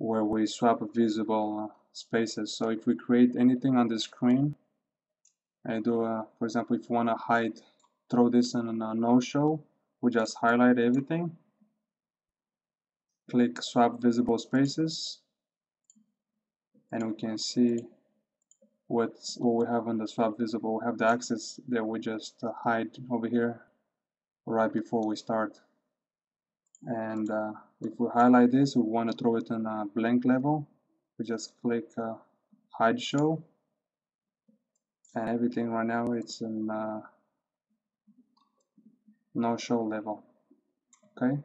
where we swap visible spaces. So if we create anything on the screen, I do, for example, if you want to hide, throw this in a no-show, we just highlight everything, click swap visible spaces, and we can see what we have on the swap visible. We have the axis that we just hide over here right before we start. And if we highlight this, we want to throw it in a blank level, we just click hide show, and everything right now it's in no show level. Okay,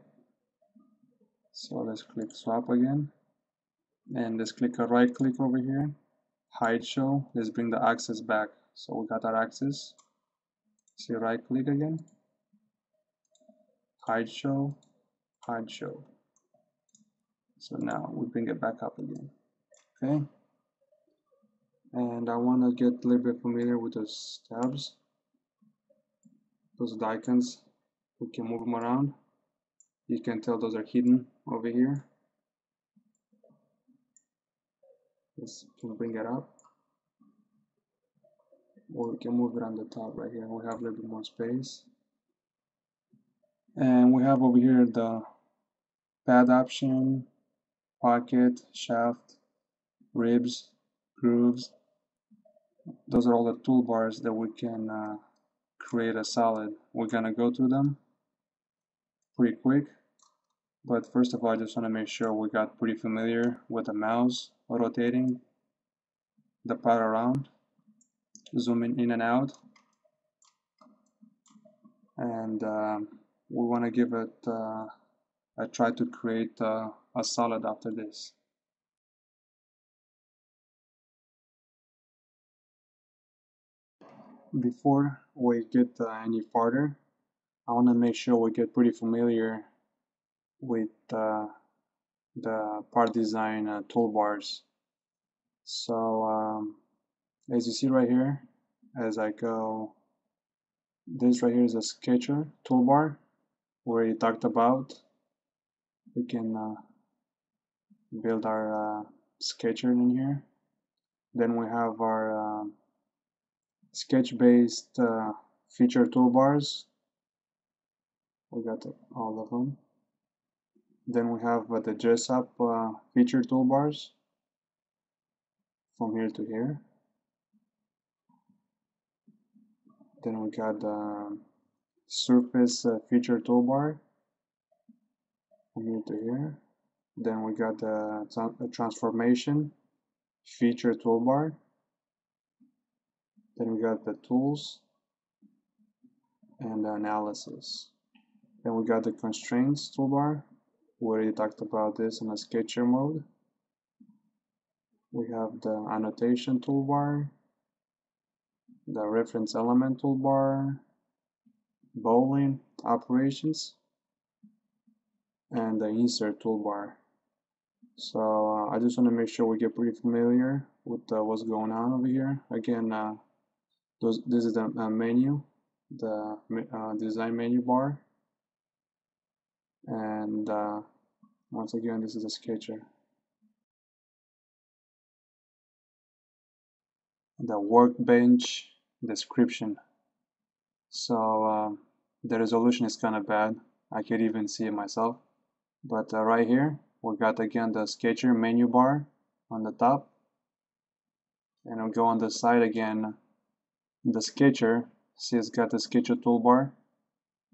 so let's click swap again, and let's click a right click over here, hide show. Let's bring the axis back. So we got our axis. See, right click again, hide show, hide show. So now we bring it back up again. Okay, and I want to get a little bit familiar with those tabs, those icons. We can move them around. You can tell those are hidden over here. Let's bring it up, or we can move it on the top right here. We have a little bit more space, and we have over here the pad option, pocket, shaft, ribs, grooves. Those are all the toolbars that we can create a solid. We're gonna go through them pretty quick, but first of all, I just want to make sure we got pretty familiar with the mouse rotating the pad around, zooming in and out, and we want to give it a try to create a solid after this. Before we get any farther, I want to make sure we get pretty familiar with the part design toolbars. So as you see right here, as I go, this right here is a sketcher toolbar where you talked about. We can build our sketcher in here. Then we have our sketch-based feature toolbars. We got all of them. Then we have the dress up feature toolbars from here to here. Then we got the surface feature toolbar from here to here. Then we got the transformation feature toolbar. Then we got the tools and the analysis. Then we got the constraints toolbar. We already talked about this in a sketcher mode. We have the annotation toolbar, the reference element toolbar, bowling operations, and the insert toolbar. So I just want to make sure we get pretty familiar with what's going on over here. Again, this is the menu, the design menu bar, and once again, this is a sketcher. The workbench description. So the resolution is kind of bad. I can't even see it myself. But right here, we got again the sketcher menu bar on the top. And I'll go on the side again. The sketcher, see, it's got the sketcher toolbar.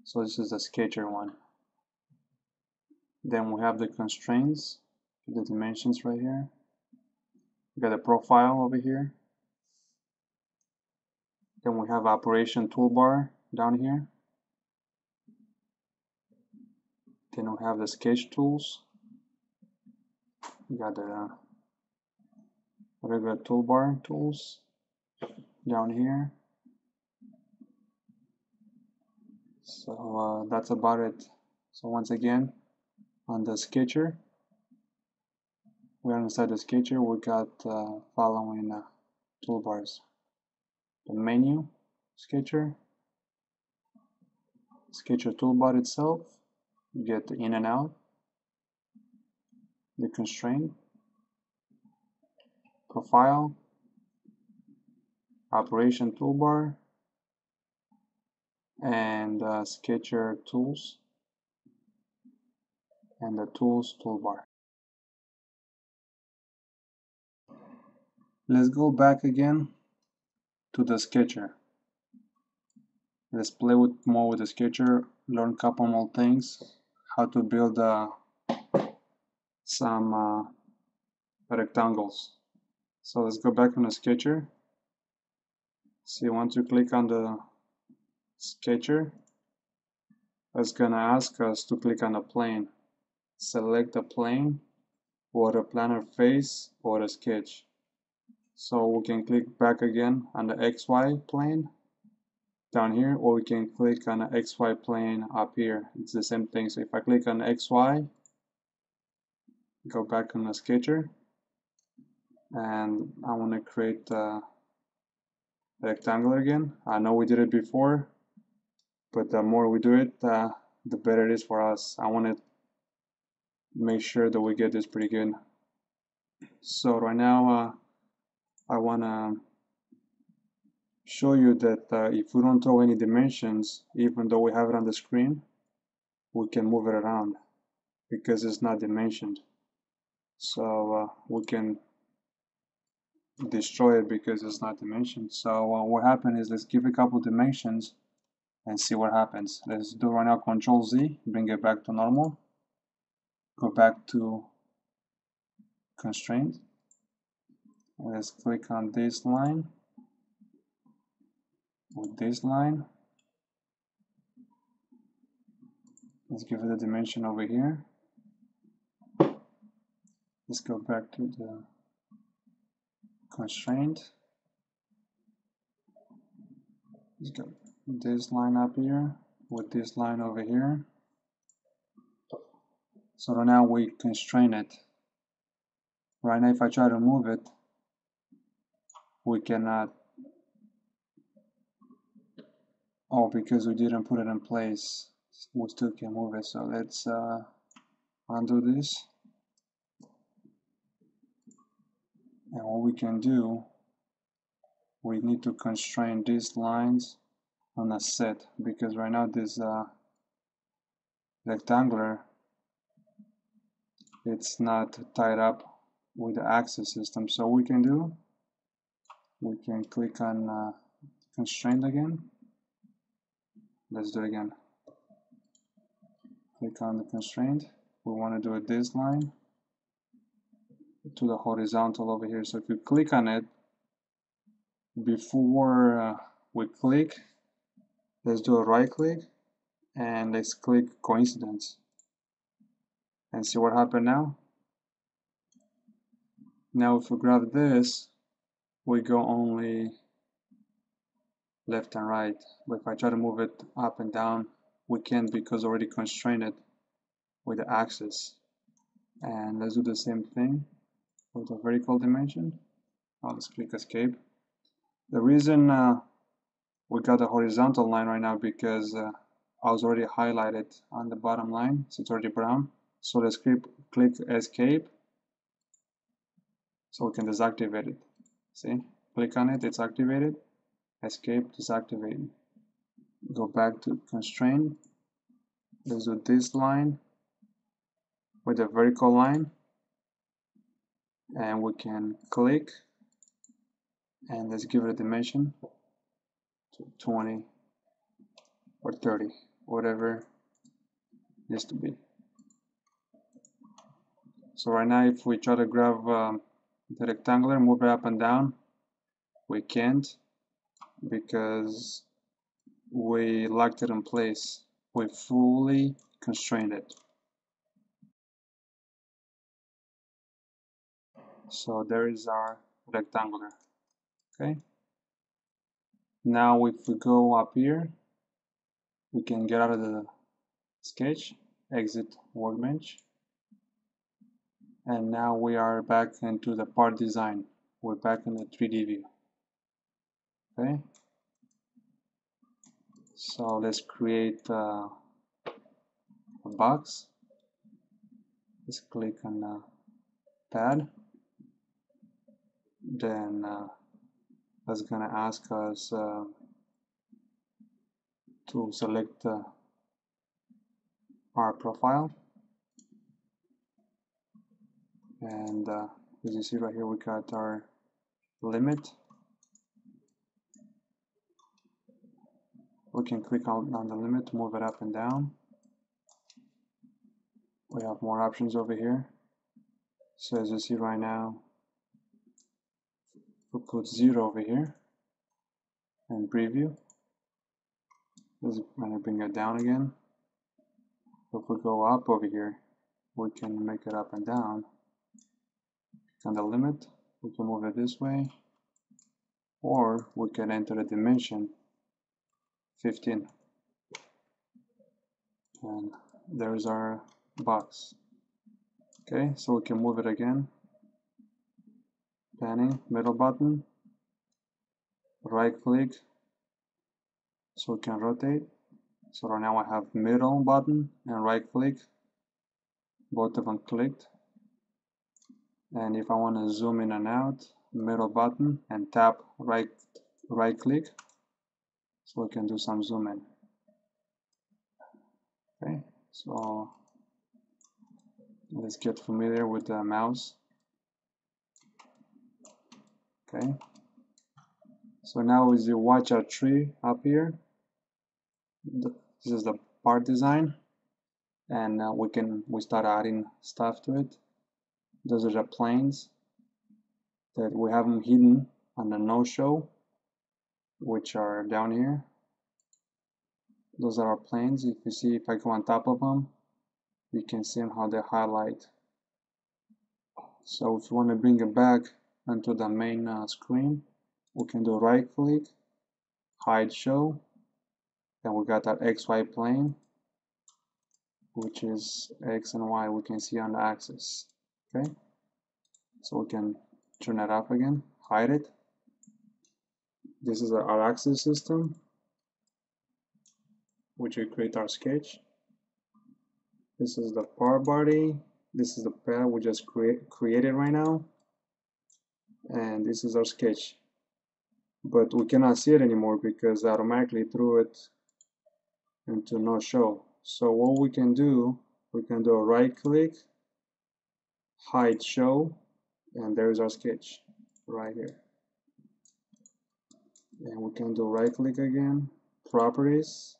So this is the sketcher one. Then we have the constraints, the dimensions right here. We got a profile over here. Then we have operation toolbar down here. Then we have the sketch tools. We got the regular toolbar tools down here. So that's about it. So once again, on the sketcher, we're inside the sketcher. We got following toolbars: the menu sketcher, sketcher toolbar itself, you get the in and out, the constraint, File, Operation Toolbar, and Sketcher Tools, and the Tools toolbar. Let's go back again to the Sketcher. Let's play more with the Sketcher, learn a couple more things, how to build some rectangles. So let's go back on the Sketcher. See, once you click on the Sketcher, it's gonna ask us to click on a plane. Select a plane, or a planar face, or a sketch. So we can click back again on the XY plane down here, or we can click on the XY plane up here. It's the same thing. So if I click on XY, go back on the Sketcher, and I want to create a rectangle again. I know we did it before, but the more we do it, the better it is for us. I want to make sure that we get this pretty good. So right now I want to show you that if we don't throw any dimensions, even though we have it on the screen, we can move it around because it's not dimensioned. So we can destroy it because it's not dimensioned. So what happened is, let's give it a couple dimensions and see what happens. Let's do right now Control Z, bring it back to normal. Go back to Constraint. Let's click on this line with this line. Let's give it a dimension over here. Let's go back to the Constraint. Let's go this line up here with this line over here. So right now we constrain it. Right now if I try to move it, we cannot. Oh, because we didn't put it in place, we still can move it. So let's undo this. And what we can do, we need to constrain these lines on a set, because right now this rectangular, it's not tied up with the axis system. So we can do, we can click on Constraint again. Let's do it again. Click on the Constraint. We want to do it this line to the horizontal over here. So if you click on it, before we click, let's do a right click and let's click Coincidence and see what happened now. Now if we grab this, we go only left and right, but if I try to move it up and down, we can't because already constrained it with the axis. And let's do the same thing with the vertical dimension. Let's click Escape. The reason we got the horizontal line right now because I was already highlighted on the bottom line, so it's already brown. So let's click Escape so we can deactivate it. See, click on it, it's activated. Escape, deactivated. Go back to Constraint. Let's do this line with the vertical line, and we can click and let's give it a dimension to 20 or 30, whatever it needs to be. So right now if we try to grab the rectangular, move it up and down, we can't because we locked it in place. We fully constrained it. So there is our rectangular. Okay. Now if we go up here, we can get out of the sketch, exit workbench, and now we are back into the part design. We're back in the 3D view. Okay. So let's create a box. Let's click on Pad. then that's gonna ask us to select our profile, and as you see right here, we got our limit. We can click on the limit to move it up and down. We have more options over here. So as you see right now, we put 0 over here and preview. This is going to bring it down again. If we go up over here, we can make it up and down. On the limit, we can move it this way, or we can enter the dimension 15, and there's our box. Okay, so we can move it again. Panning, middle button, right click, so we can rotate. So right now I have middle button and right click, both of them clicked. And if I want to zoom in and out, middle button and tap right click, so we can do some zoom in. Okay, so let's get familiar with the mouse. Okay, so now as you watch our tree up here, this is the part design, and we start adding stuff to it. Those are the planes that we have them hidden on the no-show, which are down here. Those are our planes. If you see, if I go on top of them, you can see them how they highlight. So if you want to bring it back onto the main screen, we can do right click, hide show, then we got that XY plane, which is X and Y we can see on the axis. Okay, so we can turn that off again, hide it. This is our axis system, which we create our sketch. This is the part body. This is the pad we just created right now, and this is our sketch. But we cannot see it anymore because I automatically threw it into no show. So what we can do a right click, hide show, and there's our sketch right here. And we can do right click again, properties,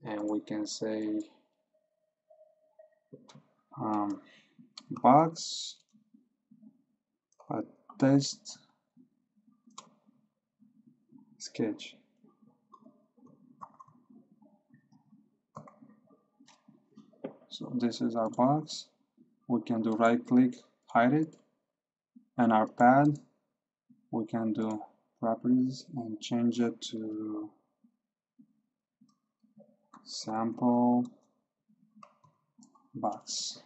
and we can say box, test sketch. So this is our box. We can do right click, hide it, and our pad we can do properties and change it to sample box.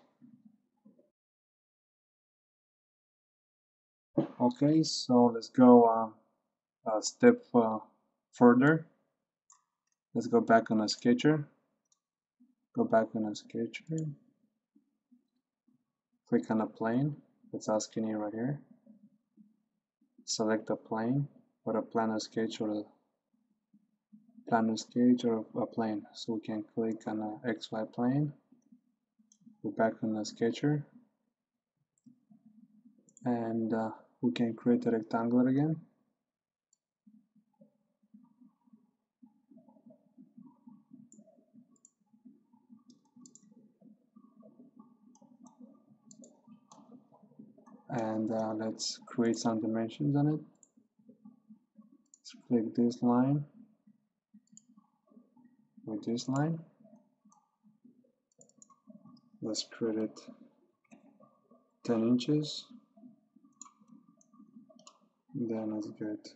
Okay, so let's go a step further. Let's go back on a sketcher. Go back on a sketcher. Click on a plane. It's asking you right here. Select a plane, or a planar sketch, or a plane. So we can click on a XY plane. Go back on the sketcher, and we can create a rectangle again. And let's create some dimensions on it. Let's click this line with this line. Let's create it 10 inches. Then let's get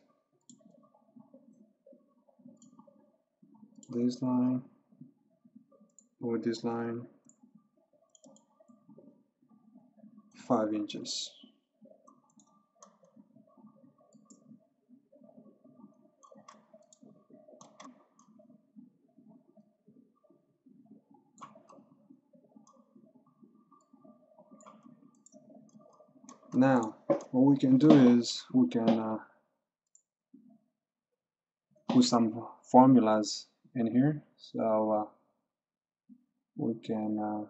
this line with this line 5 inches. Now what we can do is we can put some formulas in here. So we can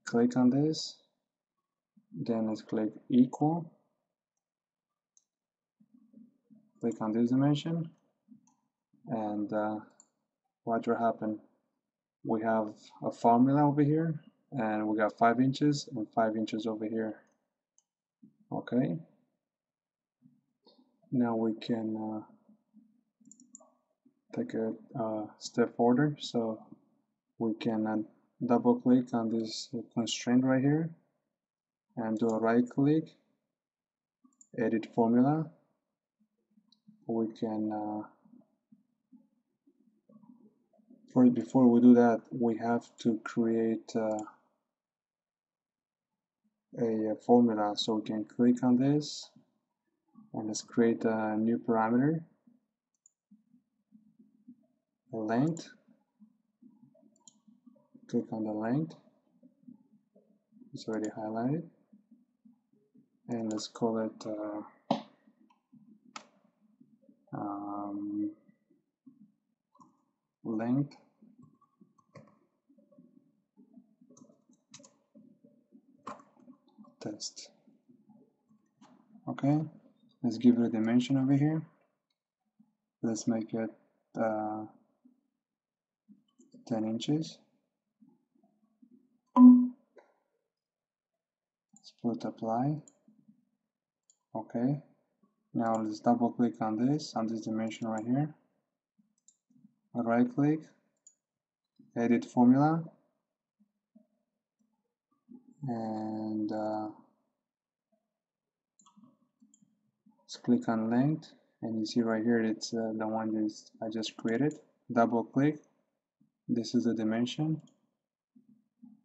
click on this, then let's click equal, click on this dimension, and watch what happens. We have a formula over here, and we got 5 inches and 5 inches over here. Okay, now we can take a step further. So we can double click on this constraint right here and do a right click, edit formula. We can before we do that, we have to create a formula. So we can click on this and let's create a new parameter, length. Click on the length, it's already highlighted, and let's call it length test. Okay, let's give it a dimension over here. Let's make it 10 inches. Let's put apply. Okay, now let's double click on this dimension right here, right click, edit formula, and let's click on length, and you see right here it's the one that I just created. Double click, this is the dimension,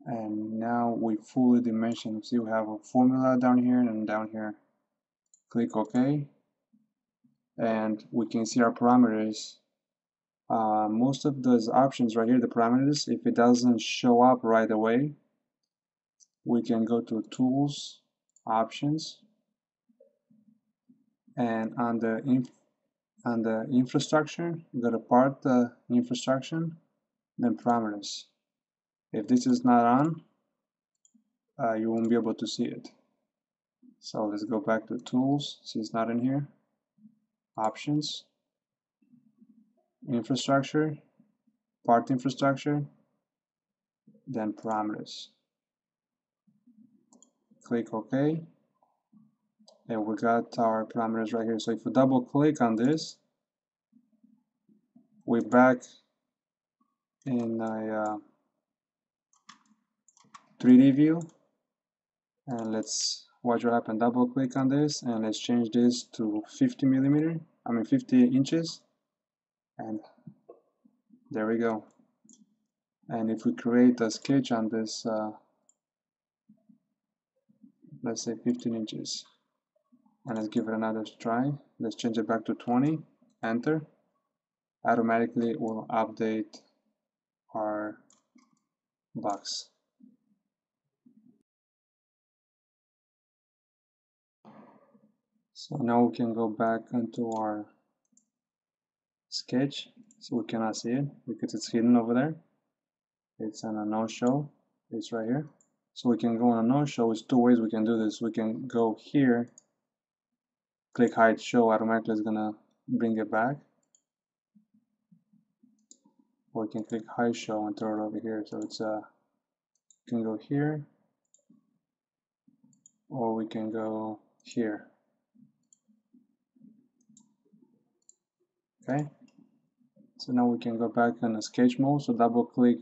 and now we fully dimension. See, we have a formula down here and down here. Click OK, and we can see our parameters. Most of those options right here, the parameters, if it doesn't show up right away, we can go to Tools, Options, and on the infrastructure, go to Part Infrastructure, then Parameters. If this is not on, you won't be able to see it. So let's go back to Tools, see it's not in here, Options, Infrastructure, Part Infrastructure, then Parameters. Click OK, and we got our parameters right here. So if we double click on this, we're back in a 3D view, and let's watch what happens. Double click on this, and let's change this to 50 inches, and there we go. And if we create a sketch on this, let's say 15 inches, and let's give it another try. Let's change it back to 20, enter. Automatically it will update our box. So now we can go back into our sketch. So we cannot see it because it's hidden over there. It's on a no-show. It's right here. So we can go on a no-show. It's 2 ways we can do this. We can go here, click hide show, automatically it's gonna bring it back. Or we can click hide show and throw it over here. So it's you can go here, or we can go here. Okay. So now we can go back in the sketch mode. So double click.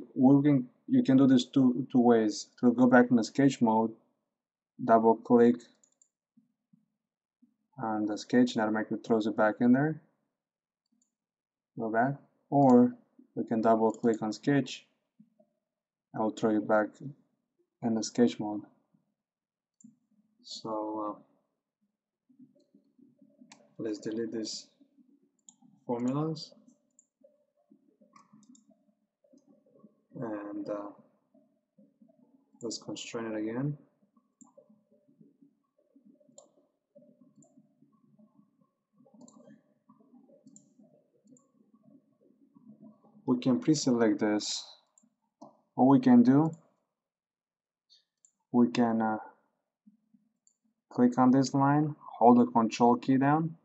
You can do this two ways. To go back in the sketch mode, double click on the sketch and automatically throws it back in there. Go back. Or we can double click on sketch. I will throw it back in the sketch mode. So let's delete these formulas. And let's constrain it again. we can pre-select this. What we can do, we can click on this line, hold the control key down,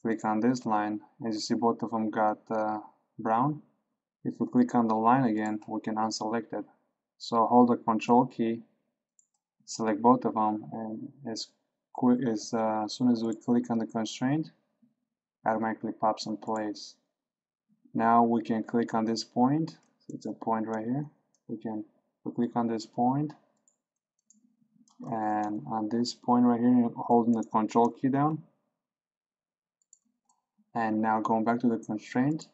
click on this line. As you see, both of them got brown. If we click on the line again, we can unselect it. So hold the control key, select both of them, and as soon as we click on the constraint, automatically pops in place. Now we can click on this point. It's a point right here. We click on this point, and on this point right here, holding the control key down, and now going back to the constraint.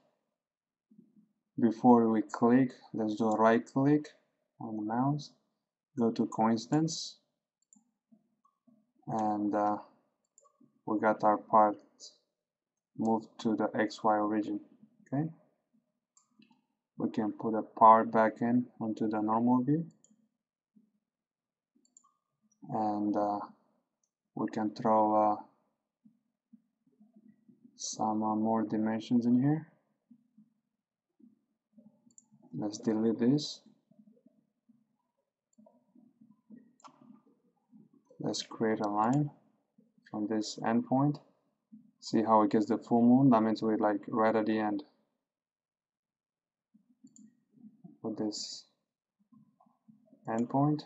Before we click, let's do a right click on the mouse, go to coincidence, and we got our part moved to the XY origin. Okay, we can put a part back in onto the normal view, and we can throw some more dimensions in here. Let's delete this. Let's create a line from this endpoint. See how it gets the full moon? That means we're like right at the end with this endpoint.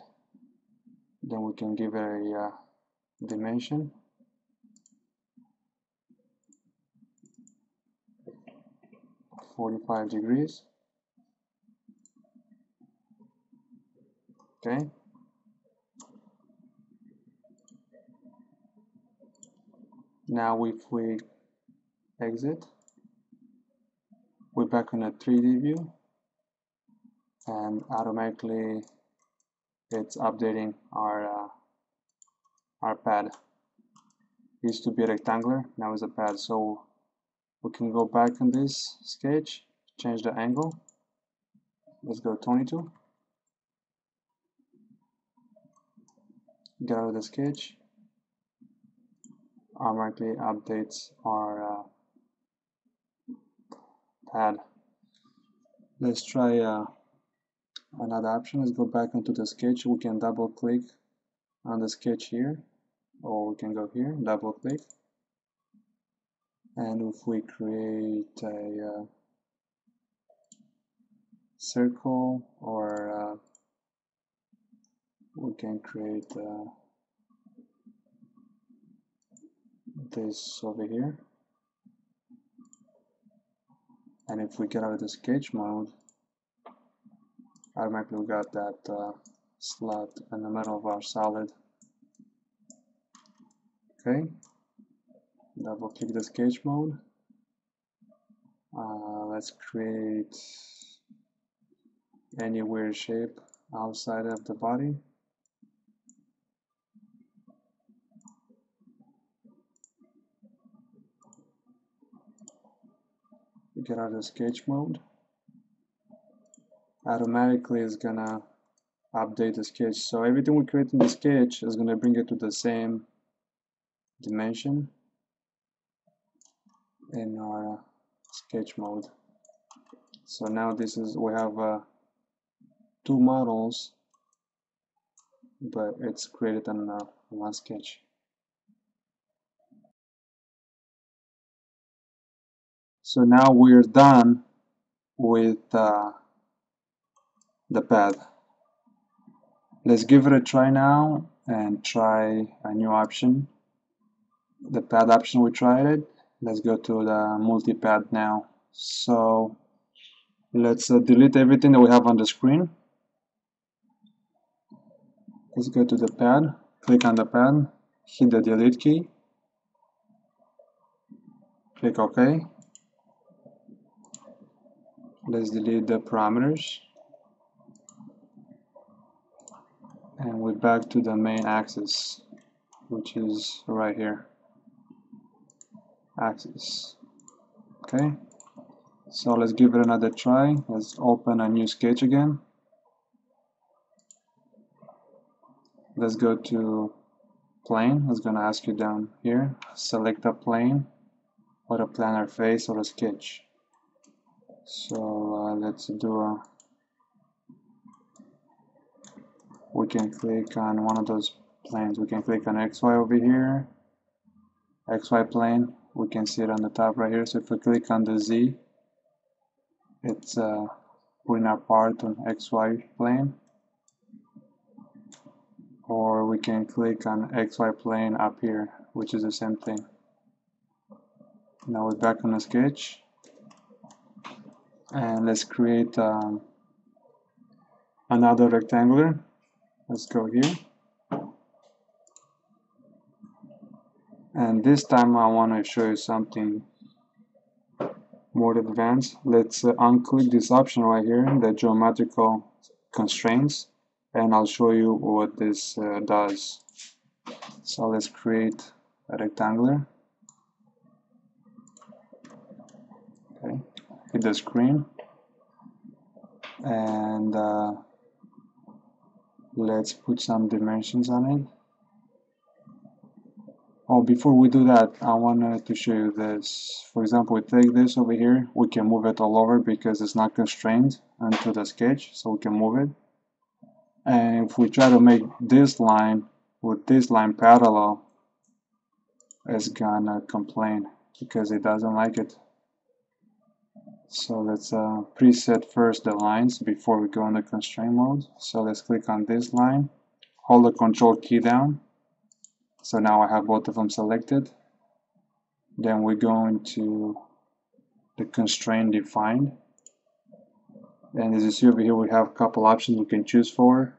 Then we can give it a dimension. of 45 degrees. Okay. Now if we exit, we're back on a 3D view, and automatically it's updating our pad. It used to be rectangular, now it's a pad. So we can go back on this sketch, change the angle. Let's go 22. Get out of the sketch. Automatically updates our pad. Let's try another option. Let's go back into the sketch. We can double click on the sketch here, or we can go here, double click, and if we create a circle, or we can create this over here, and if we get out of the sketch mode, automatically we got that slot in the middle of our solid. Okay, double click the sketch mode. Let's create any weird shape outside of the body. Get out of the sketch mode. Automatically is gonna update the sketch. So everything we create in the sketch is gonna bring it to the same dimension in our sketch mode. So now this is, we have two models, but it's created in one sketch. So now we're done with the pad. Let's give it a try now and try a new option. The pad option, we tried it. Let's go to the multipad now. So let's delete everything that we have on the screen. Let's go to the pad, click on the pad, hit the delete key, click OK. Let's delete the parameters, and we're back to the main axis, which is right here, axis. Okay, so let's give it another try. Let's open a new sketch again. Let's go to plane. It's gonna ask you down here, select a plane or a planar face or a sketch. So let's do a, we can click on one of those planes. We can click on XY over here, XY plane. We can see it on the top right here. So if we click on the Z, it's putting our part on XY plane. Or we can click on XY plane up here, which is the same thing. Now we're back on the sketch, and let's create another rectangular. Let's go here, and this time I want to show you something more advanced. Let's unclick this option right here, the geometrical constraints, and I'll show you what this does. So let's create a rectangular. Okay, hit the screen, and let's put some dimensions on it. Oh, before we do that, I wanted to show you this. For example, we take this over here, we can move it all over because it's not constrained onto the sketch, so we can move it. And if we try to make this line with this line parallel, it's gonna complain because it doesn't like it. So let's preset first the lines before we go into constraint mode. So let's click on this line, hold the control key down. So now I have both of them selected. Then we go into the constraint defined. And as you see over here, we have a couple options we can choose from.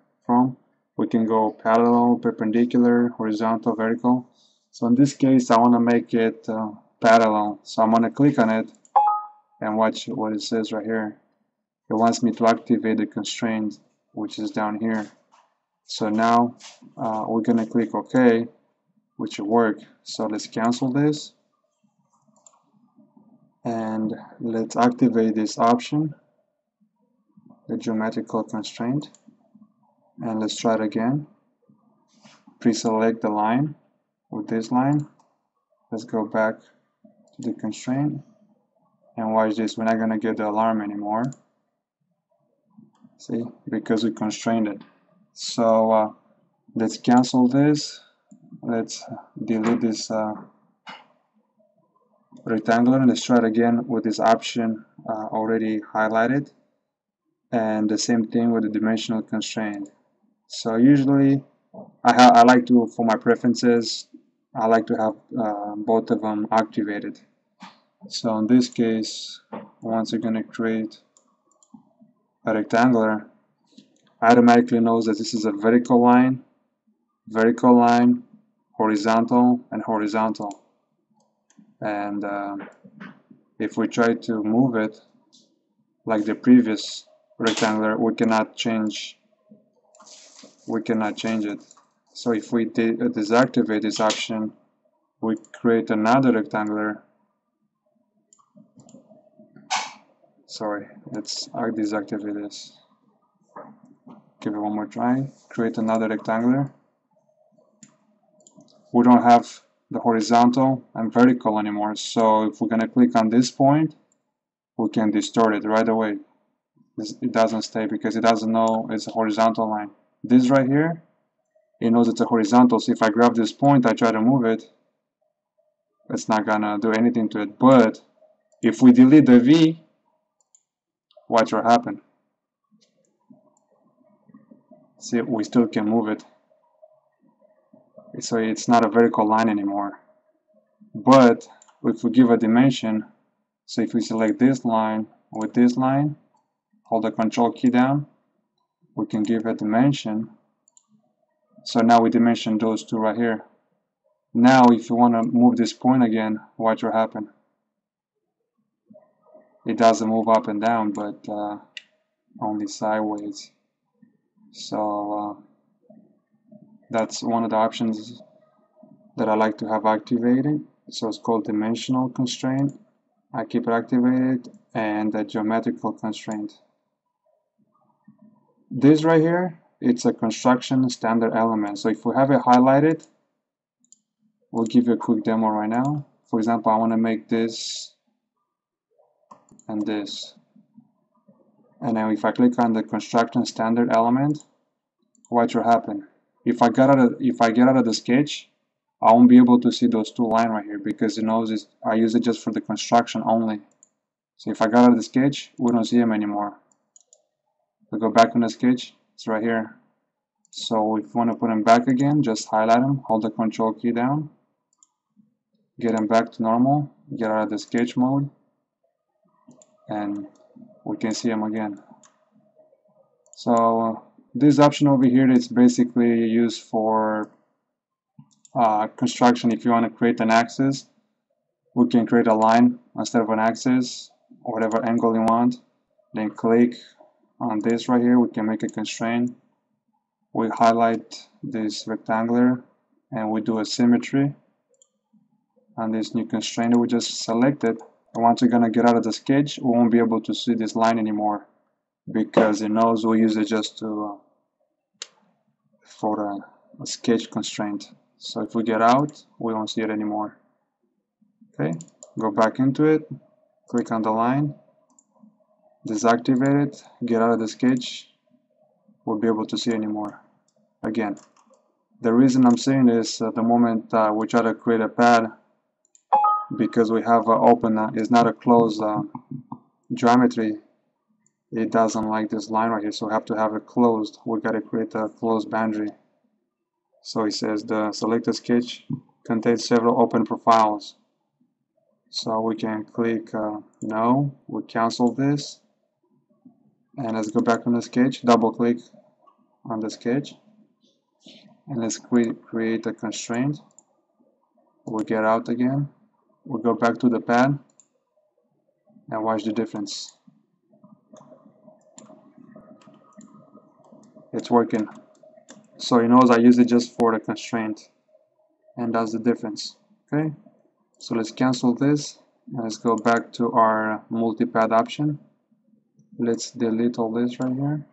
We can go parallel, perpendicular, horizontal, vertical. So in this case, I want to make it parallel. So I'm going to click on it and watch what it says right here. It wants me to activate the constraint, which is down here. So now we're going to click OK, which will work. So let's cancel this. And let's activate this option, the geometrical constraint. And let's try it again. Pre-select the line with this line. Let's go back to the constraint. And watch this, we're not going to get the alarm anymore. See, because we constrained it. So let's cancel this. Let's delete this rectangular, and let's try it again with this option already highlighted. And the same thing with the dimensional constraint. So usually I like to, for my preferences, I like to have both of them activated. So in this case, once you're going to create a rectangular, automatically knows that this is a vertical line, horizontal, and horizontal. And if we try to move it like the previous rectangular, we cannot change it. So if we deactivate this option, we create another rectangular. Sorry, let's deactivate this. Give it one more try. Create another rectangular. We don't have the horizontal and vertical anymore. So if we're going to click on this point, we can distort it right away. It doesn't stay because it doesn't know it's a horizontal line. This right here, it knows it's a horizontal. So if I grab this point, I try to move it, it's not going to do anything to it. But if we delete the V, watch what happens. See, we still can move it. So it's not a vertical line anymore. But if we give a dimension, so if we select this line with this line, hold the control key down, we can give a dimension. So now we dimension those two right here. Now if you want to move this point again, watch what happens. It doesn't move up and down, but only sideways. So that's one of the options that I like to have activated. So it's called dimensional constraint. I keep it activated, and the geometrical constraint. This right here, it's a construction standard element. So if we have it highlighted, we'll give you a quick demo right now. For example, I want to make this and this. And now if I click on the construction standard element, what should happen? If I get out of the sketch, I won't be able to see those two lines right here because it knows I use it just for the construction only. So if I got out of the sketch, we don't see them anymore. We go back in the sketch, it's right here. So if you want to put them back again, just highlight them, hold the control key down, get them back to normal, get out of the sketch mode, and we can see them again. So this option over here is basically used for construction. If you want to create an axis, we can create a line instead of an axis, or whatever angle you want. Then click on this right here, we can make a constraint. We highlight this rectangular and we do a symmetry on this new constraint that we just selected. And once we're gonna get out of the sketch, we won't be able to see this line anymore because it knows we use it just to for a sketch constraint. So if we get out, we won't see it anymore. Okay, go back into it, click on the line, deactivate it, get out of the sketch, we'll be able to see anymore. Again, the reason I'm saying this, the moment we try to create a pad, because we have open, it's not a closed geometry, it doesn't like this line right here, so we have to have it closed. We got to create a closed boundary. So it says the selected sketch contains several open profiles. So we can click no, we cancel this, and let's go back on the sketch, double click on the sketch, and let's create a constraint. We get out again, we go back to the pad, and watch the difference. It's working. So he knows I use it just for the constraint, and that's the difference. Okay, so let's cancel this, and let's go back to our multipad option. Let's delete all this right here.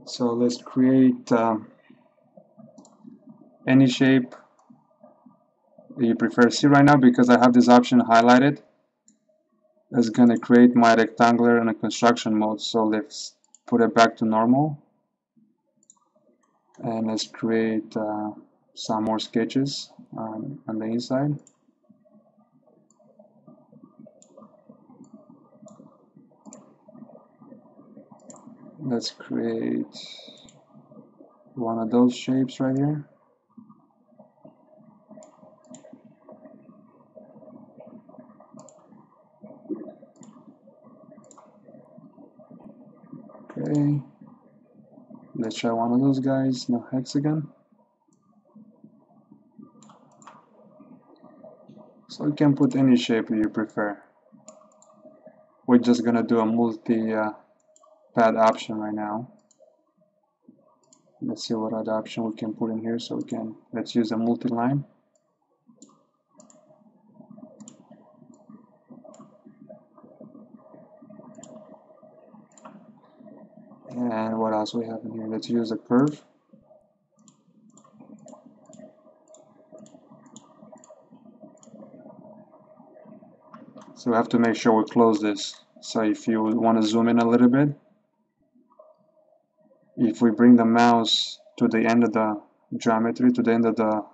So let's create any shape that you prefer. See right now, because I have this option highlighted, it's going to create my rectangular in a construction mode. So let's put it back to normal, and let's create some more sketches on the inside. Let's create one of those shapes right here. Okay, let's try one of those guys, no hexagon. So you can put any shape you prefer. We're just gonna do a multi-pad option right now. Let's see what other option we can put in here. So let's use a multi-line. And what else we have in here? Let's use a curve. So we have to make sure we close this. So if you want to zoom in a little bit, if we bring the mouse to the end of the geometry, to the end of the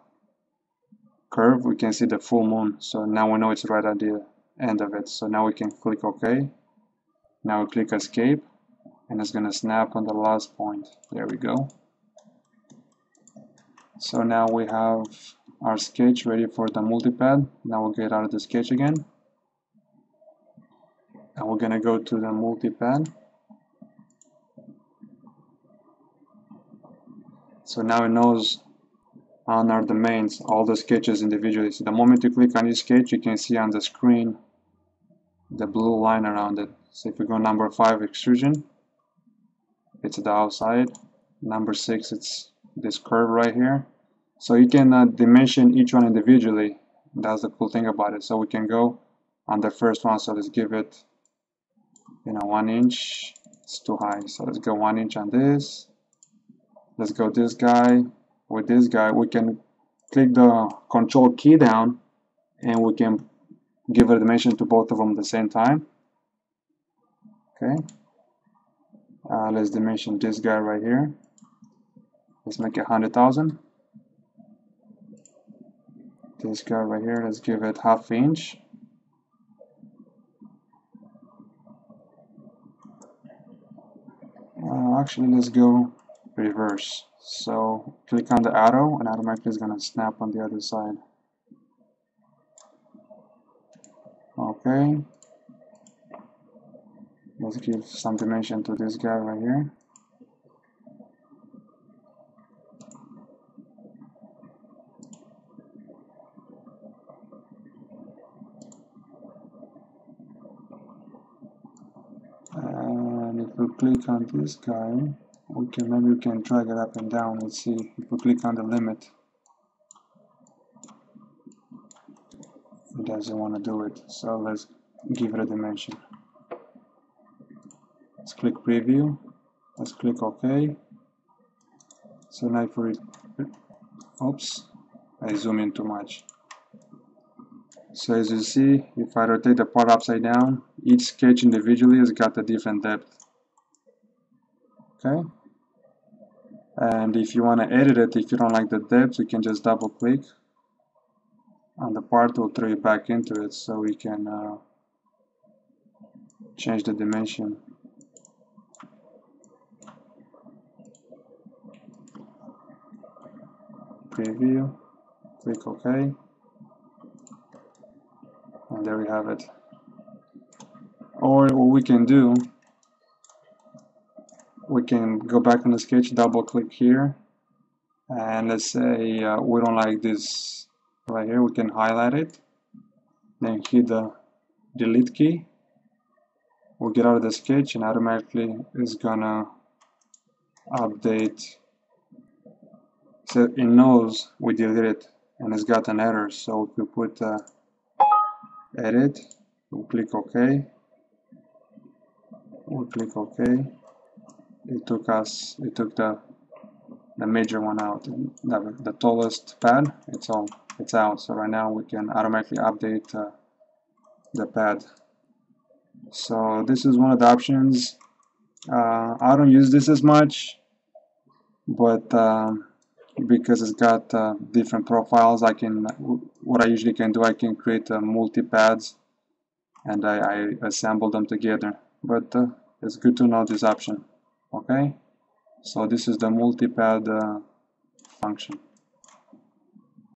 curve, we can see the full moon. So now we know it's right at the end of it. So now we can click OK. Now we click Escape, and it's going to snap on the last point. There we go. So now we have our sketch ready for the multipad. Now we'll get out of the sketch again, and we're going to go to the multipad. So now it knows on our domains all the sketches individually. So the moment you click on each sketch, you can see on the screen the blue line around it. So if we go number 5, extrusion, it's the outside. Number 6, it's this curve right here. So you can dimension each one individually. That's the cool thing about it. So we can go on the first one. So let's give it, 1 inch. It's too high. So let's go 1 inch on this. Let's go this guy. With this guy, we can click the control key down, and we can give a dimension to both of them at the same time. Okay, let's dimension this guy right here. Let's make it 100,000. This guy right here, let's give it 1/2 inch. Actually, let's go reverse. So click on the arrow and automatically it's going to snap on the other side. Okay, let's give some dimension to this guy right here. And if we click on this guy, maybe we can drag it up and down. Let's see if we click on the limit. It doesn't want to do it, so let's give it a dimension. Let's click preview. Let's click OK. So now for it, oops, I zoom in too much. So as you see, if I rotate the part upside down, each sketch individually has got a different depth. Okay, and if you want to edit it, if you don't like the depth, you can just double click on the part to throw it back into it, so we can change the dimension. Preview, click OK, and there we have it. Or what we can do, we can go back on the sketch, double click here, and let's say we don't like this right here, we can highlight it, then hit the delete key. We'll get out of the sketch and automatically it's gonna update. So it knows we deleted it and it's got an error. So if we put edit, we'll click OK. We'll click OK. It took the major one out, the tallest pad. It's out. So right now we can automatically update the pad. So this is one of the options. I don't use this as much, but because it's got different profiles, what I usually can do, I can create multipads and I assemble them together. But it's good to know this option. Okay, so this is the multipad function.